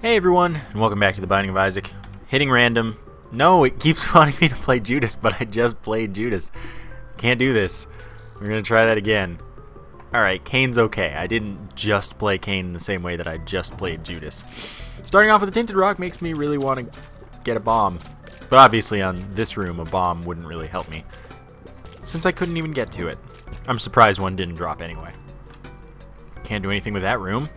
Hey everyone, and welcome back to The Binding of Isaac. Hitting random. No, it keeps wanting me to play Judas, but I just played Judas. Can't do this. We're going to try that again. Alright, Cain's okay. I didn't just play Cain in the same way that I just played Judas. Starting off with a Tinted Rock makes me really want to get a bomb. But obviously on this room, a bomb wouldn't really help me, since I couldn't even get to it. I'm surprised one didn't drop anyway. Can't do anything with that room.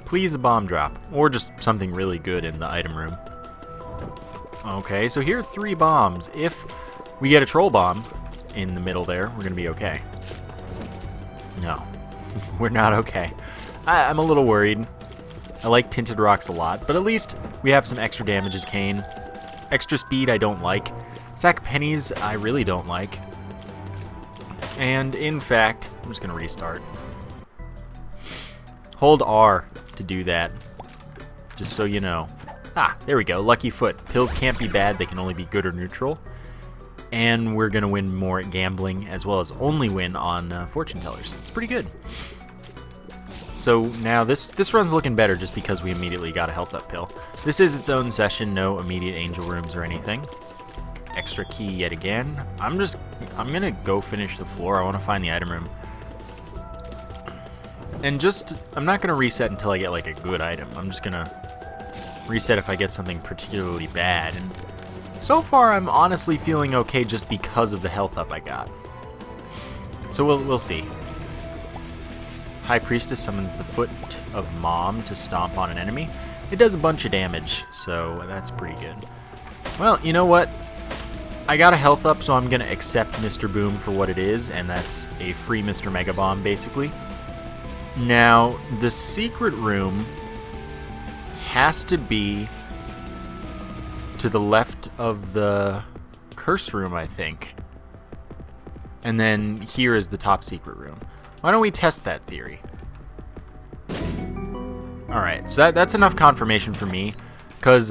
Please a bomb drop, or just something really good in the item room. Okay, so here are 3 bombs. If we get a troll bomb in the middle there, we're going to be okay. No, we're not okay. I'm a little worried. I like Tinted Rocks a lot, but at least we have some extra damage as Cain. Extra speed I don't like. Sack pennies I really don't like. And in fact, I'm just going to restart. Hold R to do that, just so you know. Ah, there we go. Lucky foot. Pills can't be bad, they can only be good or neutral. And we're going to win more at gambling, as well as only win on fortune tellers. It's pretty good. So now this run's looking better just because we immediately got a health up pill. This is its own session, no immediate angel rooms or anything. Extra key yet again. I'm going to go finish the floor. I want to find the item room. And I'm not going to reset until I get like a good item. I'm just going to reset if I get something particularly bad. And so far I'm honestly feeling okay just because of the health up I got. So we'll see. High Priestess summons the Foot of Mom to stomp on an enemy. It does a bunch of damage, so that's pretty good. Well, you know what? I got a health up, so I'm going to accept Mr. Boom for what it is, and that's a free Mr. Mega Bomb, basically. Now, the secret room has to be to the left of the curse room, I think. And then here is the top secret room. Why don't we test that theory? Alright, so that's enough confirmation for me, because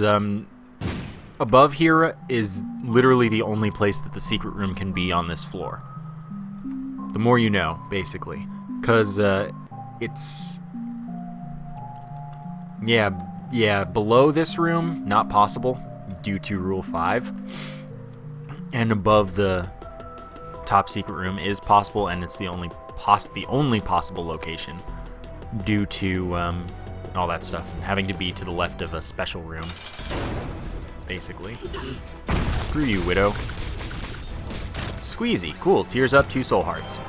above here is literally the only place that the secret room can be on this floor. The more you know, basically. Because it's... Yeah, below this room, not possible, due to Rule 5. And above the top secret room is possible, and it's the only possible location, due to all that stuff, having to be to the left of a special room, basically. Screw you, Widow. Squeezy, cool, tears up 2 soul hearts.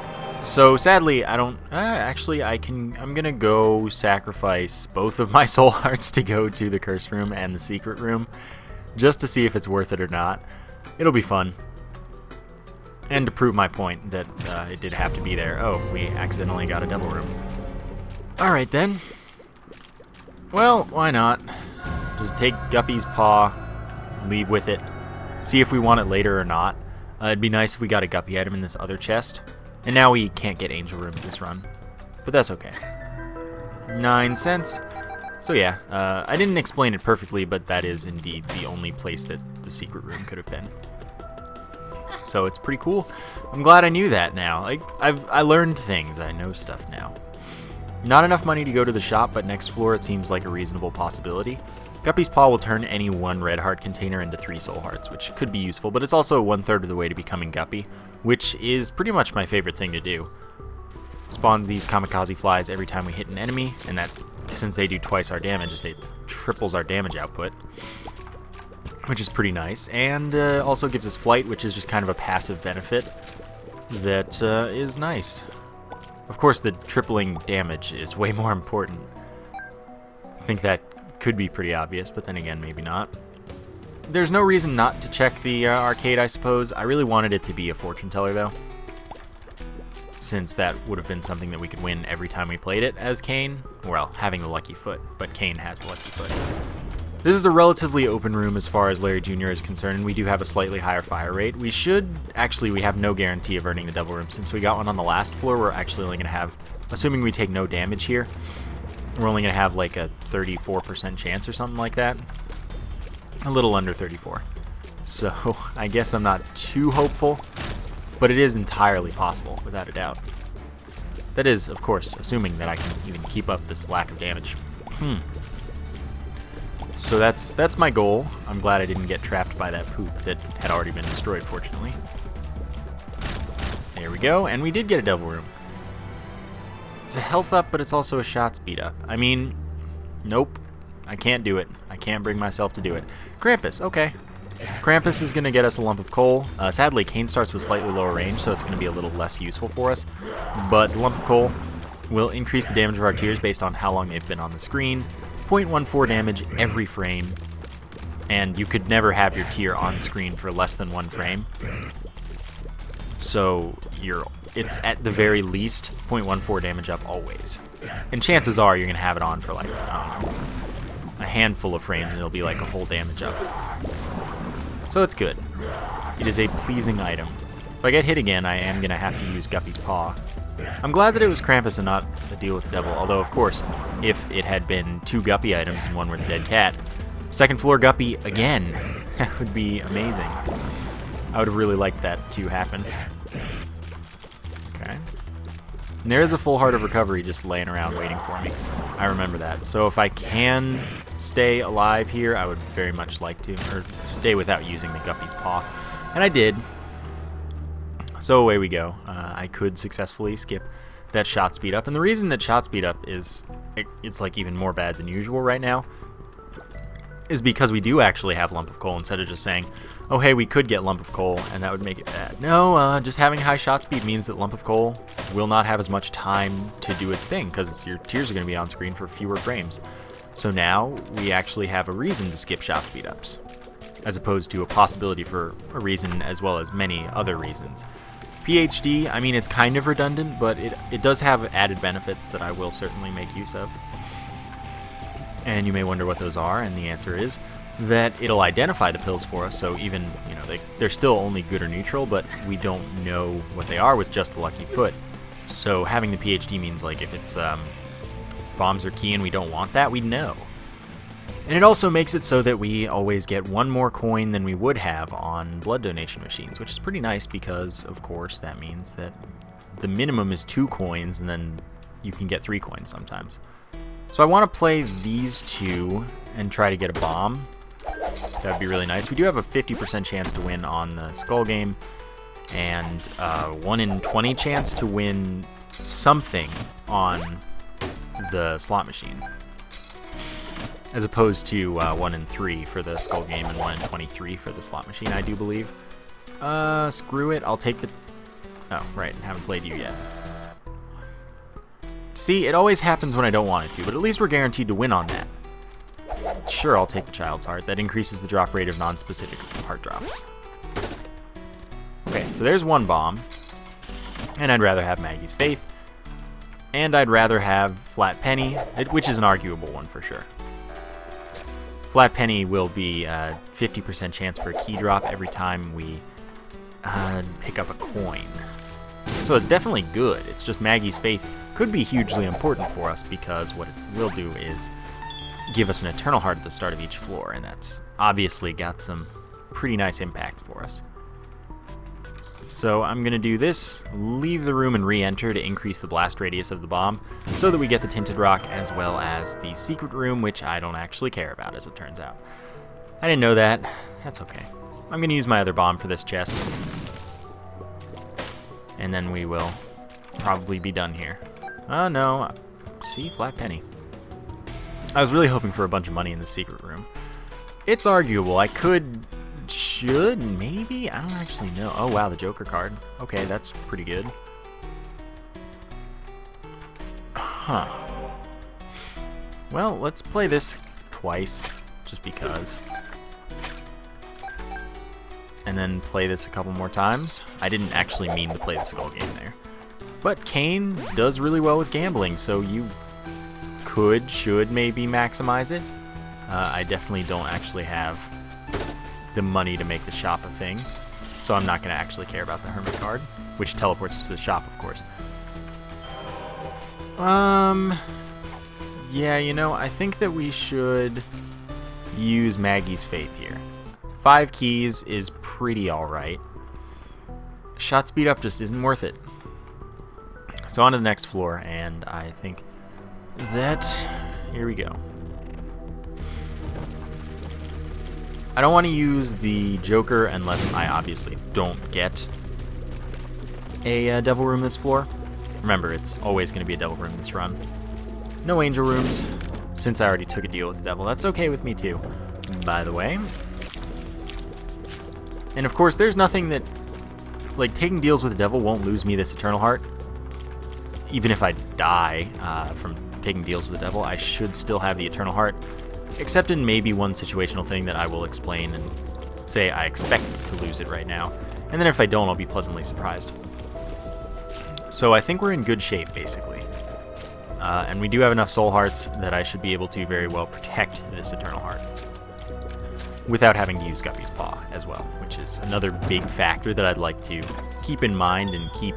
So sadly, I don't. Actually, I'm gonna go sacrifice both of my soul hearts to go to the curse room and the secret room, just to see if it's worth it or not. It'll be fun, and to prove my point that it did have to be there. Oh, we accidentally got a double room. All right then. Well, why not? Just take Guppy's paw, leave with it, see if we want it later or not. It'd be nice if we got a Guppy item in this other chest. And now we can't get angel rooms this run, but that's okay. 9 cents. So yeah, I didn't explain it perfectly, but that is indeed the only place that the secret room could have been. So it's pretty cool. I'm glad I knew that now. I learned things. I know stuff now. Not enough money to go to the shop, but next floor it seems like a reasonable possibility. Guppy's Paw will turn any 1 red heart container into 3 soul hearts, which could be useful, but it's also 1/3 of the way to becoming Guppy, which is pretty much my favorite thing to do. Spawn these kamikaze flies every time we hit an enemy, and that, since they do twice our damage, it triples our damage output, which is pretty nice, and also gives us flight, which is just kind of a passive benefit that is nice. Of course, the tripling damage is way more important. I think that could be pretty obvious, but then again, maybe not. There's no reason not to check the arcade, I suppose. I really wanted it to be a fortune teller, though, since that would have been something that we could win every time we played it as Cain. Well, having the lucky foot, but Cain has the lucky foot. This is a relatively open room as far as Larry Jr. is concerned, and we do have a slightly higher fire rate. We have no guarantee of earning the double room. Since we got one on the last floor, we're actually only going to have, assuming we take no damage here, we're only going to have like a 34% chance or something like that. A little under 34. So I guess I'm not too hopeful, but it is entirely possible, without a doubt. That is, of course, assuming that I can even keep up this lack of damage. So that's my goal. I'm glad I didn't get trapped by that poop that had already been destroyed, fortunately. There we go, and we did get a devil room. It's a health up, but it's also a shot speed up. I mean, nope. I can't do it. I can't bring myself to do it. Krampus, okay. Krampus is going to get us a lump of coal. Sadly, CAIN starts with slightly lower range, so it's going to be a little less useful for us. But the lump of coal will increase the damage of our tiers based on how long they've been on the screen. 0.14 damage every frame. And you could never have your tier on screen for less than 1 frame. So it's at the very least 0.14 damage up always. And chances are you're going to have it on for like, I don't know, a handful of frames and it'll be like a whole damage up. So it's good. It is a pleasing item. If I get hit again, I am going to have to use Guppy's Paw. I'm glad that it was Krampus and not the deal with the devil, although of course, if it had been 2 Guppy items and one with a dead cat, second floor Guppy again, that would be amazing. I would have really liked that to happen. Okay. And there is a full heart of recovery just laying around waiting for me. I remember that. So if I can stay alive here, I would very much like to, or stay without using the Guppy's Paw. And I did. So away we go. I could successfully skip that shot speed up. And the reason that shot speed up is, it's like even more bad than usual right now, is because we do actually have lump of coal instead of just saying, oh hey, we could get lump of coal and that would make it bad. No, just having high shot speed means that lump of coal will not have as much time to do its thing because your tiers are going to be on screen for fewer frames. So now we actually have a reason to skip shot speed ups, as opposed to a possibility for a reason as well as many other reasons. PhD, I mean, it's kind of redundant, but it does have added benefits that I will certainly make use of. And you may wonder what those are, and the answer is that it'll identify the pills for us, so even, you know, they're still only good or neutral, but we don't know what they are with just the lucky foot. So having the PhD means, like, if it's bombs or key and we don't want that, we know. And it also makes it so that we always get 1 more coin than we would have on blood donation machines, which is pretty nice because, of course, that means that the minimum is 2 coins, and then you can get 3 coins sometimes. So I want to play these 2 and try to get a bomb. That would be really nice. We do have a 50% chance to win on the skull game, and 1 in 20 chance to win something on the slot machine, as opposed to 1 in 3 for the skull game and 1 in 23 for the slot machine, I do believe. Screw it. I'll take the... Oh, right. Haven't played you yet. See, it always happens when I don't want it to, but at least we're guaranteed to win on that. Sure, I'll take the Child's Heart. That increases the drop rate of non-specific heart drops. Okay, so there's 1 bomb. And I'd rather have Maggie's Faith. And I'd rather have Flat Penny, which is an arguable one for sure. Flat Penny will be 50% chance for a key drop every time we pick up a coin. So it's definitely good. It's just Maggie's Faith could be hugely important for us because what it will do is give us an Eternal Heart at the start of each floor, and that's obviously got some pretty nice impact for us. So I'm going to do this, leave the room and re-enter to increase the blast radius of the bomb so that we get the Tinted Rock as well as the secret room, which I don't actually care about as it turns out. I didn't know that. That's okay. I'm going to use my other bomb for this chest. And then we will probably be done here. Oh no, see, Flat Penny. I was really hoping for a bunch of money in the secret room. It's arguable. I should, maybe? I don't actually know. Oh wow, the Joker card. Okay, that's pretty good. Huh. Well, let's play this twice, just because. And then play this a couple more times. I didn't actually mean to play the skull game there. But CAIN does really well with gambling, so you should maybe maximize it. I definitely don't actually have the money to make the shop a thing, so I'm not going to actually care about the Hermit card, which teleports to the shop, of course. Yeah, you know, I think that we should use Maggie's Faith here. 5 keys is pretty alright. Shot speed up just isn't worth it. So on to the next floor, and I think that... here we go. I don't want to use the Joker unless I obviously don't get a Devil Room this floor. Remember, it's always going to be a Devil Room this run. No Angel Rooms, since I already took a deal with the Devil. That's okay with me too, by the way. And of course, there's nothing that, like, taking deals with the Devil won't lose me this Eternal Heart. Even if I die from taking deals with the Devil, I should still have the Eternal Heart, except in maybe one situational thing that I will explain and say I expect to lose it right now. And then if I don't, I'll be pleasantly surprised. So I think we're in good shape, basically. And we do have enough Soul Hearts that I should be able to very well protect this Eternal Heart without having to use Guppy's Paw as well, which is another big factor that I'd like to keep in mind and keep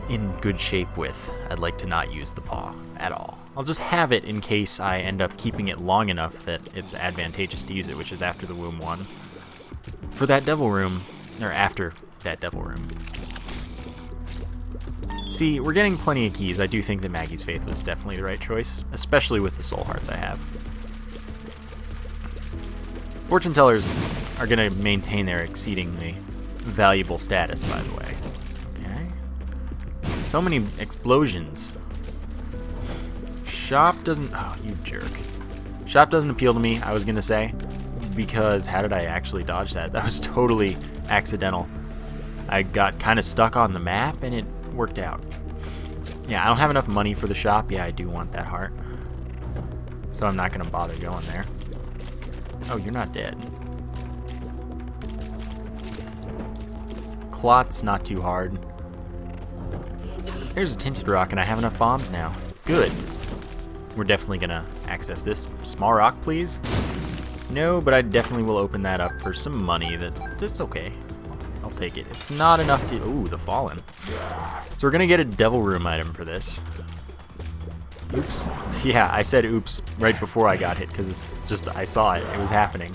in good shape with. I'd like to not use the Paw at all. I'll just have it in case I end up keeping it long enough that it's advantageous to use it, which is after the Womb 1. For that Devil Room, or after that Devil Room. See, we're getting plenty of keys. I do think that Maggie's Faith was definitely the right choice, especially with the Soul Hearts I have. Fortune Tellers are going to maintain their exceedingly valuable status, by the way. Okay. So many explosions. Shop doesn't... Oh, you jerk. Shop doesn't appeal to me, I was going to say, because how did I actually dodge that? That was totally accidental. I got kind of stuck on the map, and it worked out. Yeah, I don't have enough money for the shop. Yeah, I do want that heart. So I'm not going to bother going there. Oh, you're not dead. Clot's not too hard. There's a Tinted Rock, and I have enough bombs now. Good. We're definitely going to access this. Small rock, please? No, but I definitely will open that up for some money. That's okay. I'll take it. It's not enough to... Ooh, the Fallen. So we're going to get a Devil Room item for this. Oops. Yeah, I said oops right before I got hit because it's just I saw it. It was happening.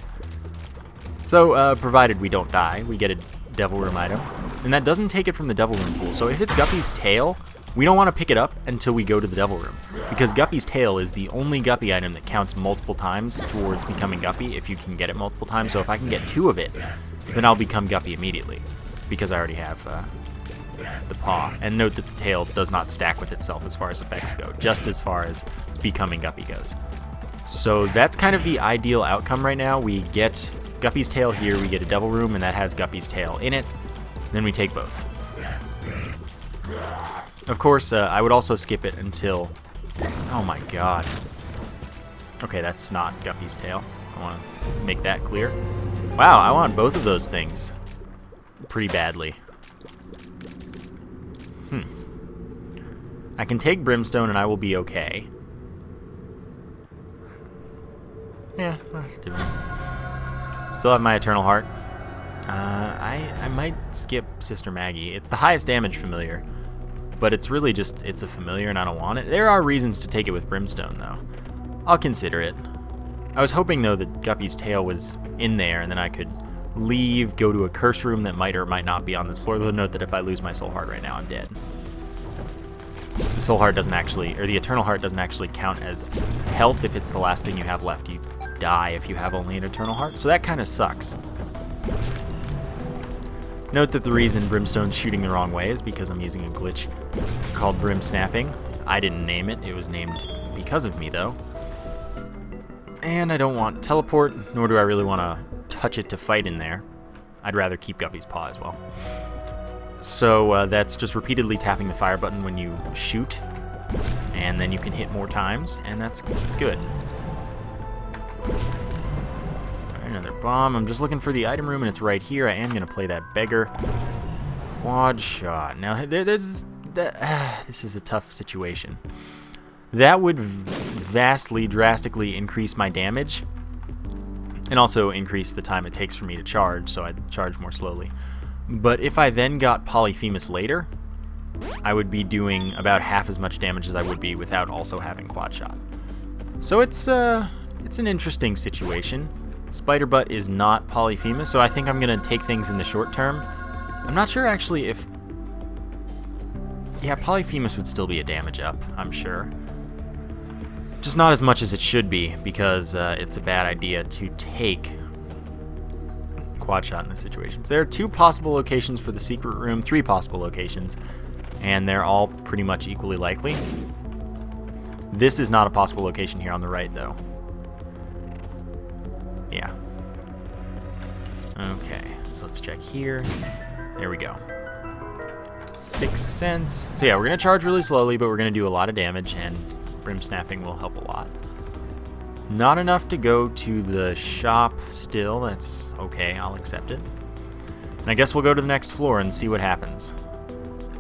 So, provided we don't die, we get a Devil Room item. And that doesn't take it from the Devil Room pool. So if it's Guppy's tail, we don't want to pick it up until we go to the Devil Room. Because Guppy's tail is the only Guppy item that counts multiple times towards becoming Guppy if you can get it multiple times. So if I can get 2 of it, then I'll become Guppy immediately. Because I already have the paw. And note that the tail does not stack with itself as far as effects go, just as far as becoming Guppy goes. So that's kind of the ideal outcome right now. We get Guppy's tail here, we get a Devil Room, and that has Guppy's tail in it. Then we take both. Of course, I would also skip it until... Oh my god. Okay, that's not Guppy's tail. I want to make that clear. Wow, I want both of those things pretty badly. I can take Brimstone and I will be okay. Yeah, let's do it. Still have my Eternal Heart. I might skip Sister Maggie. It's the highest damage familiar, but it's really just, it's a familiar and I don't want it. There are reasons to take it with Brimstone, though. I'll consider it. I was hoping, though, that Guppy's tail was in there, and then I could leave, go to a curse room that might or might not be on this floor. Though note that if I lose my Soul Heart right now, I'm dead. The Soul Heart doesn't actually, or the Eternal Heart doesn't actually count as health if it's the last thing you have left. You die if you have only an Eternal Heart, so that kind of sucks. Note that the reason Brimstone's shooting the wrong way is because I'm using a glitch called Brim Snapping. I didn't name it. It was named because of me, though. And I don't want teleport, nor do I really want to touch it to fight in there. I'd rather keep Guppy's Paw as well. So that's just repeatedly tapping the fire button when you shoot, and then you can hit more times, and that's good. Alright, another bomb. I'm just looking for the item room, and it's right here. I am going to play that beggar. Quad shot. Now, this is a tough situation. That would vastly, drastically increase my damage, and also increase the time it takes for me to charge, so I'd charge more slowly. But if I then got Polyphemus later, I would be doing about half as much damage as I would be without also having Quad Shot. So it's an interesting situation. Spider Butt is not Polyphemus, so I think I'm going to take things in the short term. I'm not sure actually if... Yeah, Polyphemus would still be a damage up, I'm sure. Just not as much as it should be, because it's a bad idea to take quad shot in this situation. So there are 2 possible locations for the secret room, 3 possible locations, and they're all pretty much equally likely. This is not a possible location here on the right, though. Yeah. Okay, so let's check here. There we go. 6 cents. So yeah, we're going to charge really slowly, but we're going to do a lot of damage, and brim snapping will help a lot. Not enough to go to the shop still. That's okay, I'll accept it. And I guess we'll go to the next floor and see what happens.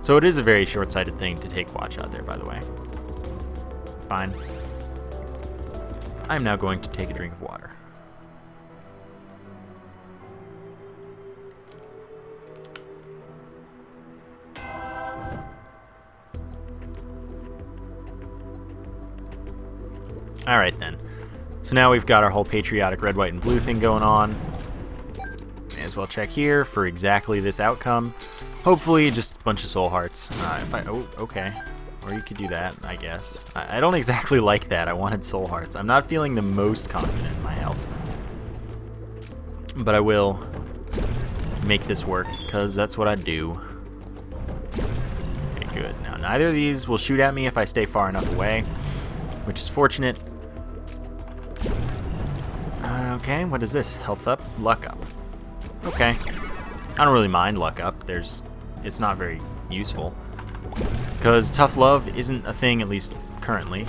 So it is a very short-sighted thing to take quad shot there, by the way. Fine. I'm now going to take a drink of water. Alright then. So now we've got our whole patriotic red, white, and blue thing going on. May as well check here for exactly this outcome. Hopefully just a bunch of soul hearts. Oh, okay. Or you could do that, I guess. I don't exactly like that. I wanted soul hearts. I'm not feeling the most confident in my health. But I will make this work, because that's what I do. Okay, good. Now, neither of these will shoot at me if I stay far enough away, which is fortunate. Okay, what is this? Health up, luck up. Okay. I don't really mind luck up. It's not very useful. Because tough love isn't a thing, at least currently.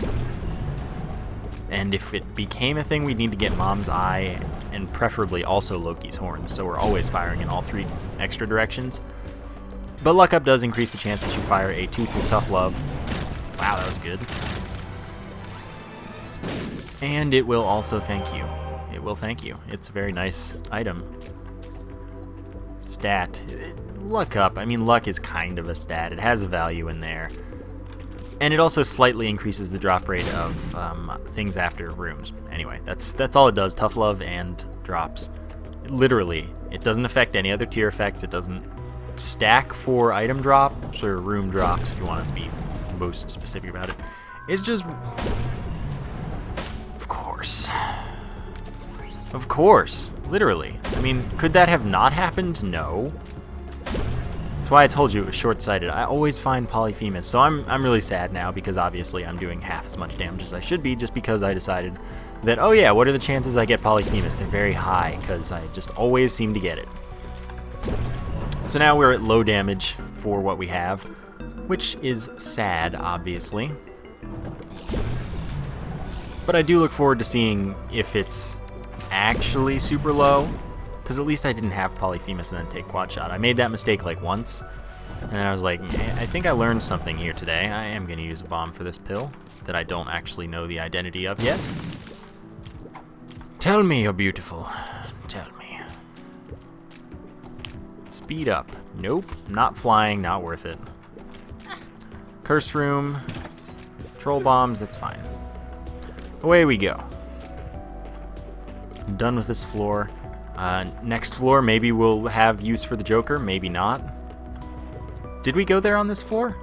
And if it became a thing, we'd need to get Mom's Eye, and preferably also Loki's Horns, so we're always firing in all 3 extra directions. But luck up does increase the chance that you fire a tooth with tough love. Wow, that was good. And it will also thank you. It will thank you. It's a very nice item. Stat. Luck up. I mean, luck is kind of a stat. It has a value in there. And it also slightly increases the drop rate of things after rooms. Anyway, that's all it does. Tough love and drops. Literally. It doesn't affect any other tier effects. It doesn't stack for item drops or room drops, if you want to be most specific about it. It's just... Of course. Of course. Literally. I mean, could that have not happened? No. That's why I told you it was short-sighted. I always find Polyphemus, so I'm really sad now because obviously I'm doing half as much damage as I should be, just because I decided that, oh yeah, what are the chances I get Polyphemus? They're very high, because I just always seem to get it. So now we're at low damage for what we have, which is sad, obviously. But I do look forward to seeing if it's actually super low, because at least I didn't have Polyphemus and then take quad shot. I made that mistake like once, and then I was like, I think I learned something here today. I am going to use a bomb for this pill that I don't actually know the identity of yet. Tell me you're beautiful. Tell me. Speed up. Nope. Not flying. Not worth it. Curse room. Troll bombs. That's fine. Away we go. I'm done with this floor. Next floor, maybe we'll have use for the Joker. Maybe not. Did we go there on this floor?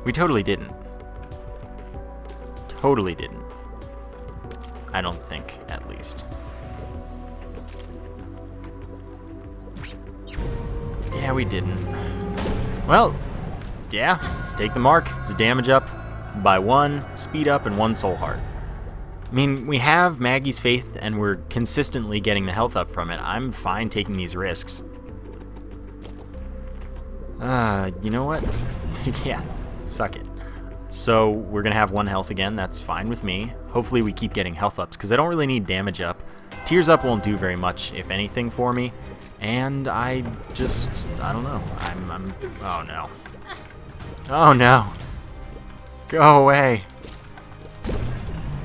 We totally didn't. Totally didn't. I don't think, at least. Yeah, we didn't. Well, yeah, let's take the mark. It's a damage up by 1, speed up, and 1 soul heart. I mean, we have Maggie's Faith, and we're consistently getting the health up from it. I'm fine taking these risks. You know what? Yeah, suck it. So we're going to have 1 health again. That's fine with me. Hopefully we keep getting health ups, because I don't really need damage up. Tears up won't do very much, if anything, for me. And I don't know. Oh no. Oh no. Go away.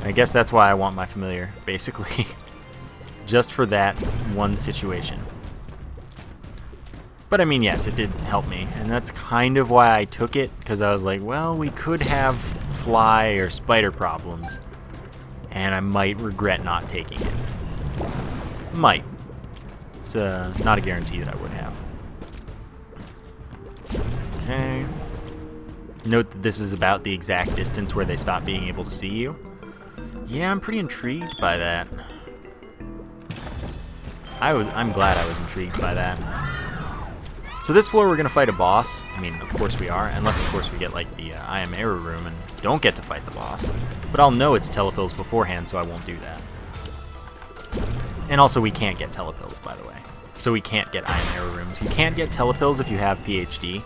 I guess that's why I want my familiar, basically. Just for that one situation. But I mean, yes, it did help me, and that's kind of why I took it, because I was like, well, we could have fly or spider problems, and I might regret not taking it. Might. It's not a guarantee that I would have. Okay. Note that this is about the exact distance where they stop being able to see you. Yeah, I'm pretty intrigued by that. I'm glad I was intrigued by that. So this floor we're going to fight a boss. I mean, of course we are, unless of course we get like the I am error room and don't get to fight the boss. But I'll know it's telepills beforehand, so I won't do that. And also we can't get telepills, by the way. So we can't get I am error rooms. You can't get telepills if you have PhD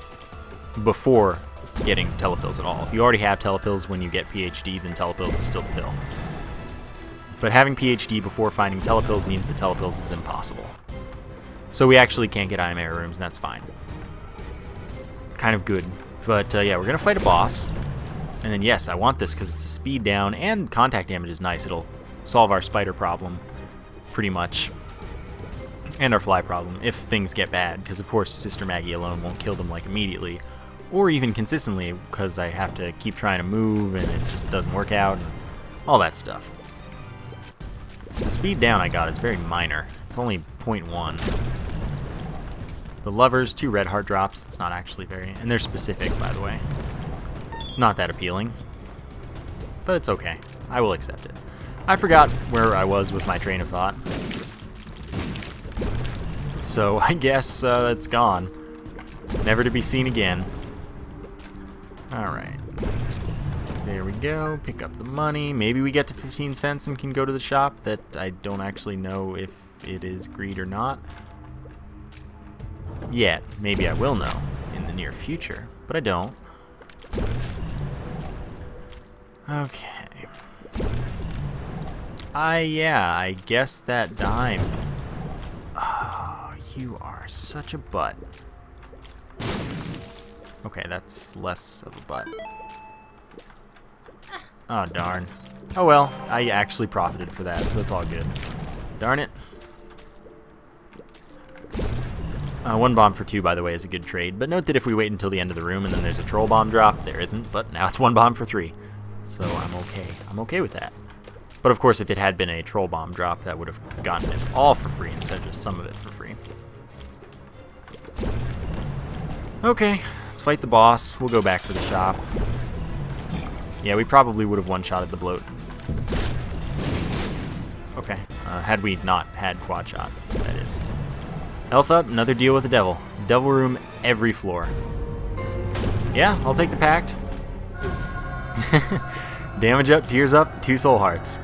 before getting telepills at all. If you already have telepills when you get PhD, then telepills is still the pill. But having PhD before finding telepills means that telepills is impossible. So we actually can't get I am error rooms, and that's fine. Kind of good. But yeah, we're going to fight a boss. And then yes, I want this because it's a speed down, and contact damage is nice. It'll solve our spider problem, pretty much. And our fly problem, if things get bad. Because of course, Sister Maggie alone won't kill them like immediately. Or even consistently, because I have to keep trying to move, and it just doesn't work out, and all that stuff. The speed down I got is very minor. It's only 0.1. The lovers, 2 red heart drops. It's not actually very... And they're specific, by the way. It's not that appealing. But it's okay. I will accept it. I forgot where I was with my train of thought. So I guess it's gone. Never to be seen again. Alright. There we go. Pick up the money. Maybe we get to 15 cents and can go to the shop. That I don't actually know if it is greed or not. Yet. Maybe I will know in the near future. But I don't. Okay. Yeah, I guess that dime. Oh, you are such a butt. Okay, that's less of a butt. Oh, darn. Oh well, I actually profited for that, so it's all good. Darn it. 1 bomb for 2, by the way, is a good trade, but note that if we wait until the end of the room and then there's a troll bomb drop, there isn't, but now it's 1 bomb for 3. So I'm okay. I'm okay with that. But of course, if it had been a troll bomb drop, that would have gotten it all for free instead of just some of it for free. Okay, let's fight the boss. We'll go back to the shop. Yeah, we probably would have one-shotted the bloat. Okay, had we not had quad shot, that is. Health up, another deal with the devil. Devil room every floor. Yeah, I'll take the pact. Damage up, tears up, 2 soul hearts.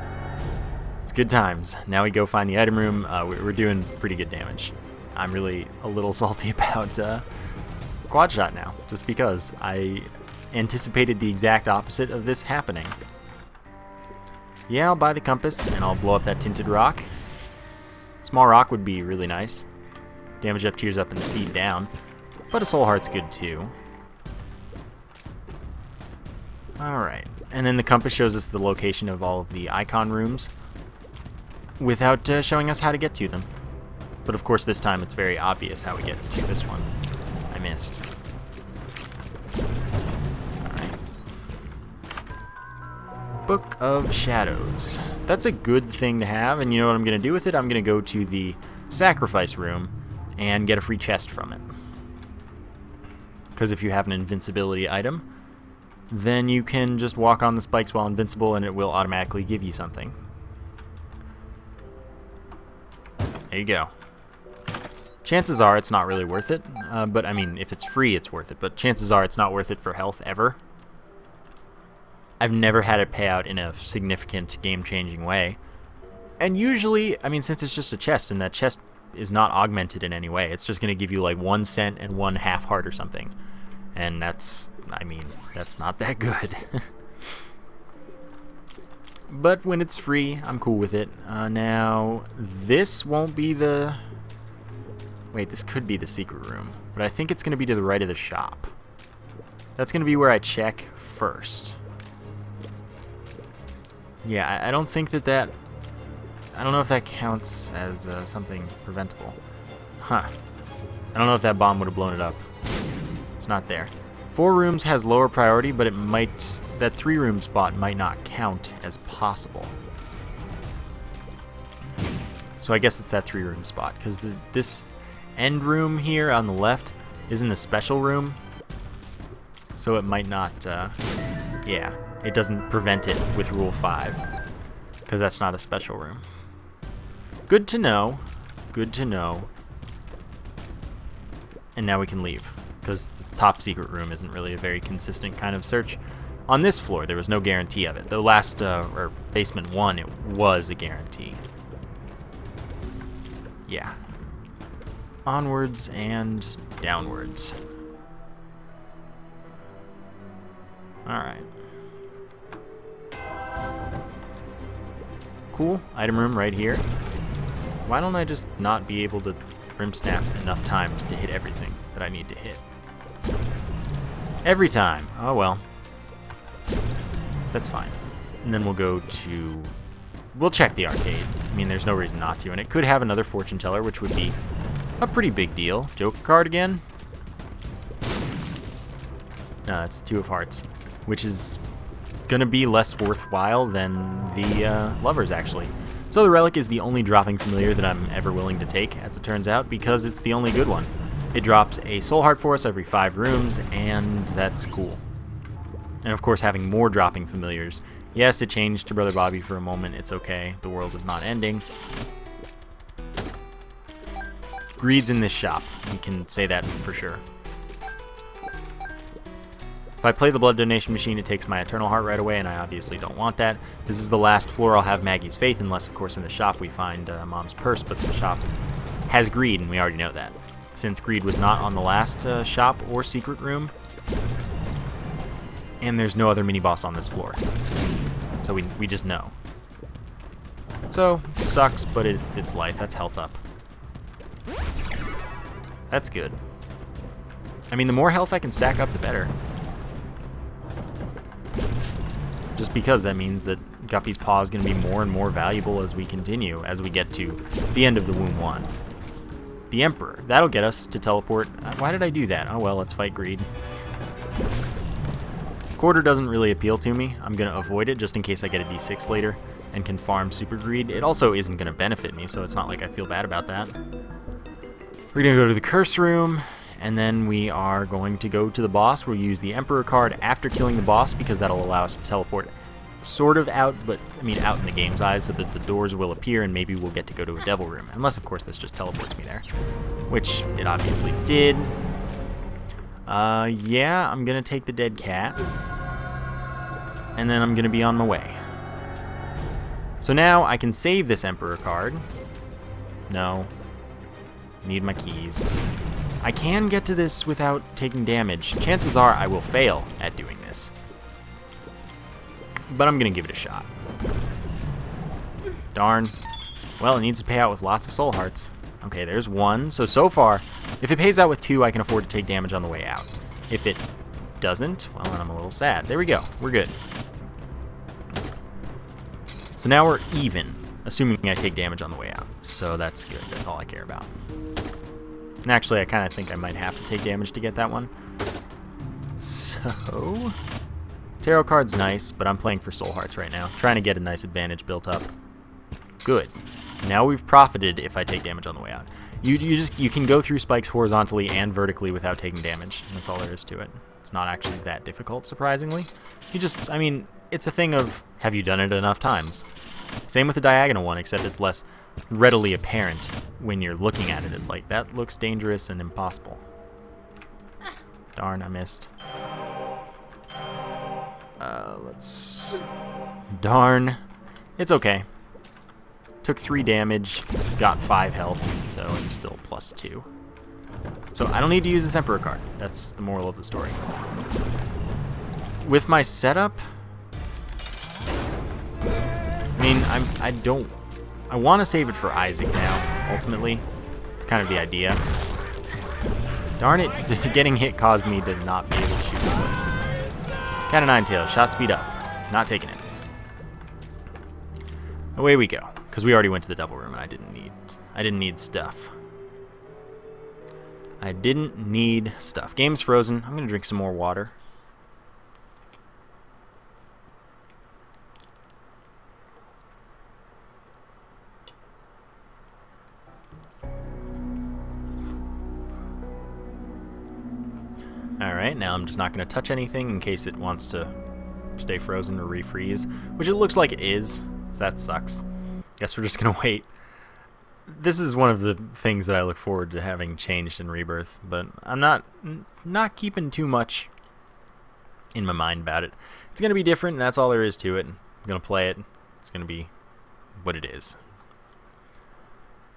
It's good times. Now we go find the item room. We're doing pretty good damage. I'm really a little salty about quad shot now, just because I anticipated the exact opposite of this happening. Yeah, I'll buy the compass and I'll blow up that tinted rock. Small rock would be really nice. Damage up, tears up, and speed down. But a soul heart's good too. Alright, and then the compass shows us the location of all of the icon rooms without showing us how to get to them. But of course this time it's very obvious how we get to this one. I missed. Alright. Book of Shadows. That's a good thing to have, and you know what I'm going to do with it? I'm going to go to the sacrifice room and get a free chest from it. Because if you have an invincibility item, then you can just walk on the spikes while invincible and it will automatically give you something. There you go. Chances are it's not really worth it, but I mean, if it's free, it's worth it, but chances are it's not worth it for health ever. I've never had it pay out in a significant game-changing way. And usually, I mean, since it's just a chest, and that chest is not augmented in any way, it's just going to give you like 1 cent and 1 half heart or something. And that's, I mean, that's not that good. But when it's free, I'm cool with it. Now, this won't be the... Wait, this could be the secret room. But I think it's going to be to the right of the shop. That's going to be where I check first. Yeah, I don't think that... I don't know if that counts as something preventable. Huh. I don't know if that bomb would have blown it up. It's not there. 4 rooms has lower priority, but it might... That 3 room spot might not count as possible. So I guess it's that 3 room spot, because this end room here on the left isn't a special room. so it might not, yeah, it doesn't prevent it with Rule 5, because that's not a special room. Good to know. Good to know. And now we can leave, because the top secret room isn't really a very consistent kind of search. On this floor, there was no guarantee of it. The last, or basement 1, it was a guarantee. Yeah. Onwards and downwards. Alright. Cool. Item room right here. Why don't I just not be able to rim snap enough times to hit everything that I need to hit? Every time. Oh well. That's fine. And then we'll go to... We'll check the arcade. I mean, there's no reason not to. And it could have another fortune teller, which would be a pretty big deal. Joker card again? No, that's 2 of hearts, which is gonna be less worthwhile than the lovers, actually. So the relic is the only dropping familiar that I'm ever willing to take, as it turns out, because it's the only good one. It drops a soul heart for us every 5 rooms, and that's cool. And of course, having more dropping familiars. Yes, it changed to Brother Bobby for a moment. It's okay. The world is not ending. Greed's in this shop. We can say that for sure. If I play the blood donation machine, it takes my eternal heart right away, and I obviously don't want that. This is the last floor I'll have Maggie's faith, unless, of course, in the shop we find Mom's purse, but the shop has greed, and we already know that. Since greed was not on the last shop or secret room, and there's no other mini-boss on this floor. So we just know. So, it sucks, but it's life. That's health up. That's good. I mean, the more health I can stack up, the better. Just because that means that Guppy's Paw is going to be more and more valuable as we continue, as we get to the end of the Womb 1. The Emperor. That'll get us to teleport. Why did I do that? Oh well, let's fight greed. Quarter doesn't really appeal to me. I'm going to avoid it just in case I get a D6 later and can farm super greed. It also isn't going to benefit me, so it's not like I feel bad about that. We're going to go to the curse room, and then we are going to go to the boss. We'll use the Emperor card after killing the boss because that'll allow us to teleport sort of out, but I mean out in the game's eyes, so that the doors will appear and maybe we'll get to go to a devil room. Unless, of course, this just teleports me there, which it obviously did. Yeah, I'm going to take the dead cat, and then I'm going to be on my way. So now I can save this Emperor card. No. Need my keys. I can get to this without taking damage. Chances are I will fail at doing this. But I'm going to give it a shot. Darn. Well, it needs to pay out with lots of soul hearts. Okay, there's 1. So far, if it pays out with 2, I can afford to take damage on the way out. If it doesn't, well, then I'm a little sad. There we go. We're good. So now we're even, assuming I take damage on the way out. So that's good. That's all I care about. And actually, I kind of think I might have to take damage to get that one. So, tarot card's nice, but I'm playing for soul hearts right now. Trying to get a nice advantage built up. Good. Now we've profited if I take damage on the way out. You can go through spikes horizontally and vertically without taking damage. That's all there is to it. It's not actually that difficult, surprisingly. I mean, it's a thing of, have you done it enough times? Same with the diagonal one, except it's less readily apparent when you're looking at it. It's like, that looks dangerous and impossible. Darn, I missed. Darn. It's okay. Took 3 damage, got 5 health, so it's still +2. So I don't need to use this Emperor card. That's the moral of the story. With my setup, I mean, I want to save it for Isaac now, ultimately. It's kind of the idea. Darn it, getting hit caused me to not be able to shoot. Cat of Nine Tails, shot speed up. Not taking it. Away we go, because we already went to the devil room and I didn't need stuff. I didn't need stuff. Game's frozen. I'm going to drink some more water. Alright, now I'm just not going to touch anything in case it wants to stay frozen or refreeze, which it looks like it is, so that sucks. Guess we're just going to wait. This is one of the things that I look forward to having changed in Rebirth, but I'm not keeping too much in my mind about it. It's going to be different, and that's all there is to it. I'm going to play it. It's going to be what it is.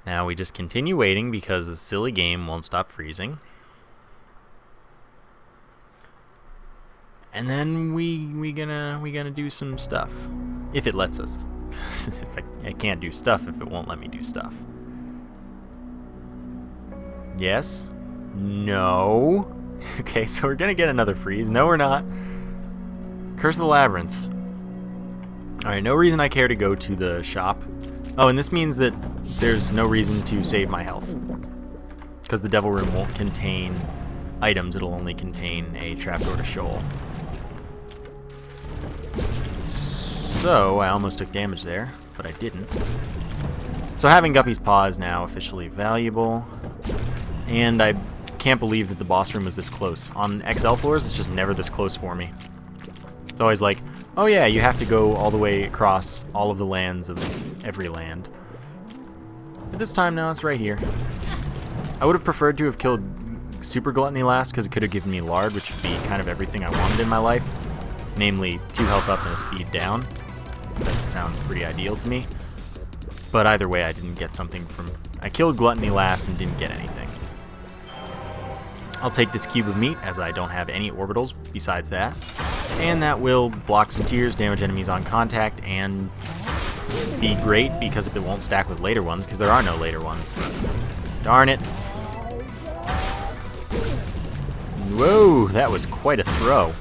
Now we just continue waiting because the silly game won't stop freezing. And then we gonna do some stuff, if it lets us. If I can't do stuff if it won't let me do stuff. Yes. No. Okay, so we're gonna get another freeze. No, we're not. Curse of the Labyrinth. Alright, no reason I care to go to the shop. Oh, and this means that there's no reason to save my health, because the Devil Room won't contain items. It'll only contain a trapdoor to shoal. So, I almost took damage there, but I didn't. So having Guppy's Paw is now officially valuable, and I can't believe that the boss room was this close. On XL floors, it's just never this close for me. It's always like, oh yeah, you have to go all the way across all of the lands of every land. But this time now, it's right here. I would have preferred to have killed Super Gluttony last, because it could have given me Lard, which would be kind of everything I wanted in my life. Namely, 2 health up and a speed down. That sounds pretty ideal to me. But either way, I didn't get something from... I killed Gluttony last and didn't get anything. I'll take this cube of meat, as I don't have any orbitals besides that. And that will block some tears, damage enemies on contact, and be great because it won't stack with later ones, because there are no later ones. Darn it. Whoa, that was quite a throw.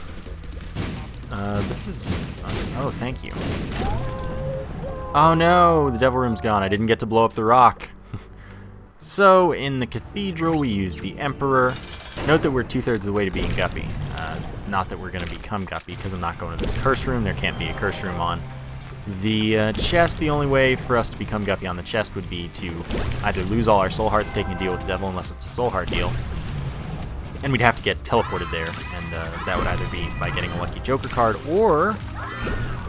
This is... oh, thank you. Oh no, the Devil Room's gone. I didn't get to blow up the rock. So, in the Cathedral, we use the Emperor. Note that we're 2/3 of the way to being Guppy. Not that we're going to become Guppy, because I'm not going to this curse room. There can't be a curse room on the chest. The only way for us to become Guppy on the chest would be to either lose all our soul hearts taking a deal with the devil, unless it's a soul heart deal, and we'd have to get teleported there, and that would either be by getting a lucky Joker card, or,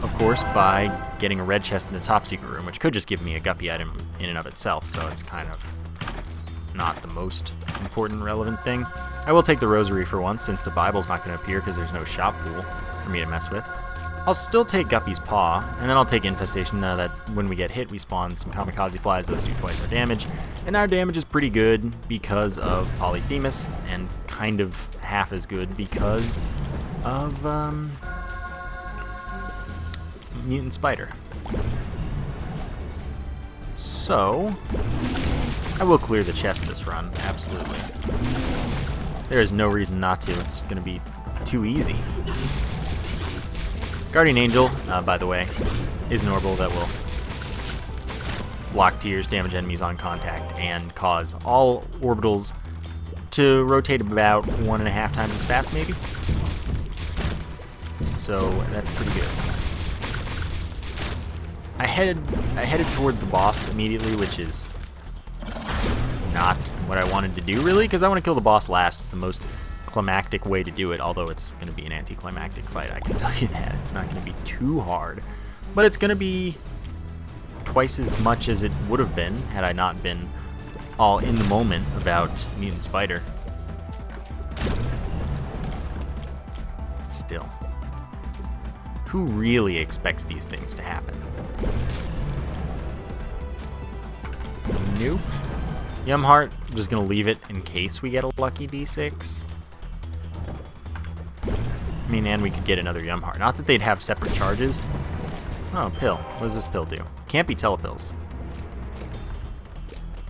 of course, by getting a red chest in the top secret room, which could just give me a Guppy item in and of itself, so it's kind of not the most important relevant thing. I will take the Rosary for once, since the Bible's not going to appear because there's no shop pool for me to mess with. I'll still take Guppy's Paw, and then I'll take Infestation, that when we get hit, we spawn some Kamikaze Flies. Those do twice our damage, and our damage is pretty good because of Polyphemus, and kind of half as good because of Mutant Spider. So, I will clear the chest this run, absolutely. There is no reason not to. It's going to be too easy. Guardian Angel, by the way, is an orbital that will block tears, damage enemies on contact, and cause all orbitals to rotate about 1.5 times as fast, maybe. So that's pretty good. I headed towards the boss immediately, which is not what I wanted to do, really, because I want to kill the boss last. It's the most climactic way to do it, although it's going to be an anticlimactic fight, I can tell you that. It's not going to be too hard, but it's going to be twice as much as it would have been had I not been all in the moment about Mutant Spider. Still. Who really expects these things to happen? Nope. Yumheart, I'm just going to leave it in case we get a lucky D6. I mean, and we could get another Yumheart. Not that they'd have separate charges. Oh, pill. What does this pill do? Can't be telepills.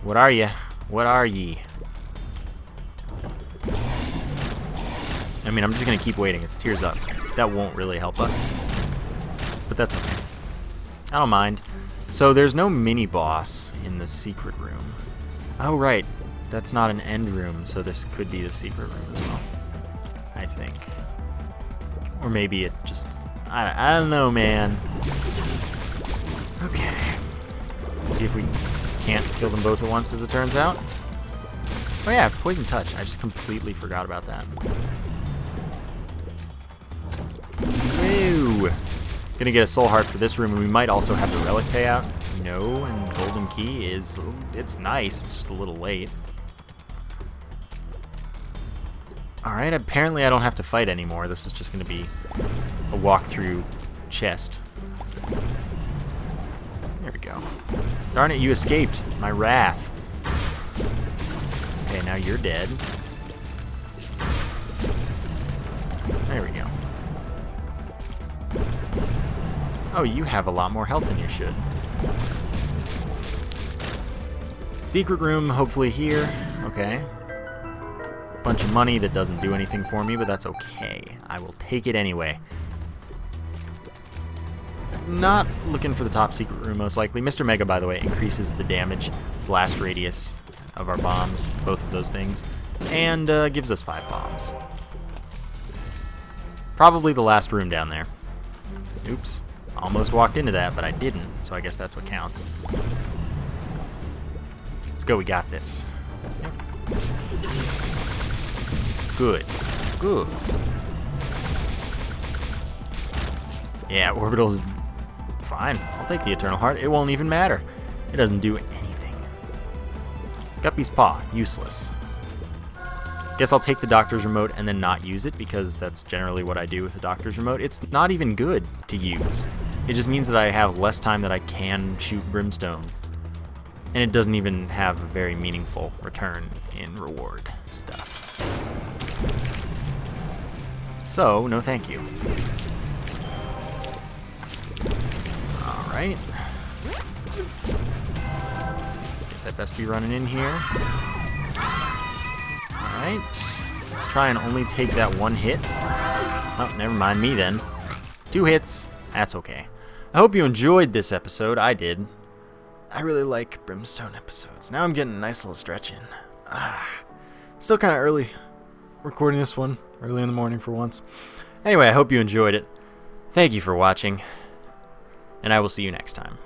What are you? What are ye? I mean, I'm just going to keep waiting. It's Tears Up. That won't really help us. But that's okay. I don't mind. So there's no mini-boss in the secret room. Oh, right. That's not an end room, so this could be the secret room as well. I think. Or maybe it just... I don't know, man. Okay. Let's see if we can't kill them both at once, as it turns out. Oh yeah, Poison Touch. I just completely forgot about that. Gonna get a soul heart for this room, and we might also have the relic payout. No, and golden key is... it's nice, it's just a little late. Alright, apparently I don't have to fight anymore. This is just gonna be a walk-through chest. There we go. Darn it, you escaped my wrath. Okay, now you're dead. There we go. Oh, you have a lot more health than you should. Secret room, hopefully here. Okay. Bunch of money that doesn't do anything for me, but that's okay. I will take it anyway. Not looking for the top secret room, most likely. Mr. Mega, by the way, increases the damage, blast radius of our bombs, both of those things, and gives us 5 bombs. Probably the last room down there. Oops. Almost walked into that, but I didn't, so I guess that's what counts. Let's go, we got this. Yep. Good. Good. Yeah, orbital's fine. I'll take the Eternal Heart. It won't even matter. It doesn't do anything. Guppy's Paw. Useless. Guess I'll take the Doctor's Remote and then not use it, because that's generally what I do with the Doctor's Remote. It's not even good to use. It just means that I have less time that I can shoot Brimstone. And it doesn't even have a very meaningful return in reward stuff. So, no thank you. Alright. Guess I best be running in here. Alright. Let's try and only take that one hit. Oh, never mind me then. 2 hits. That's okay. I hope you enjoyed this episode. I did. I really like Brimstone episodes. Now I'm getting a nice little stretch in. Still kind of early. Recording this one early in the morning for once. Anyway, I hope you enjoyed it. Thank you for watching. And I will see you next time.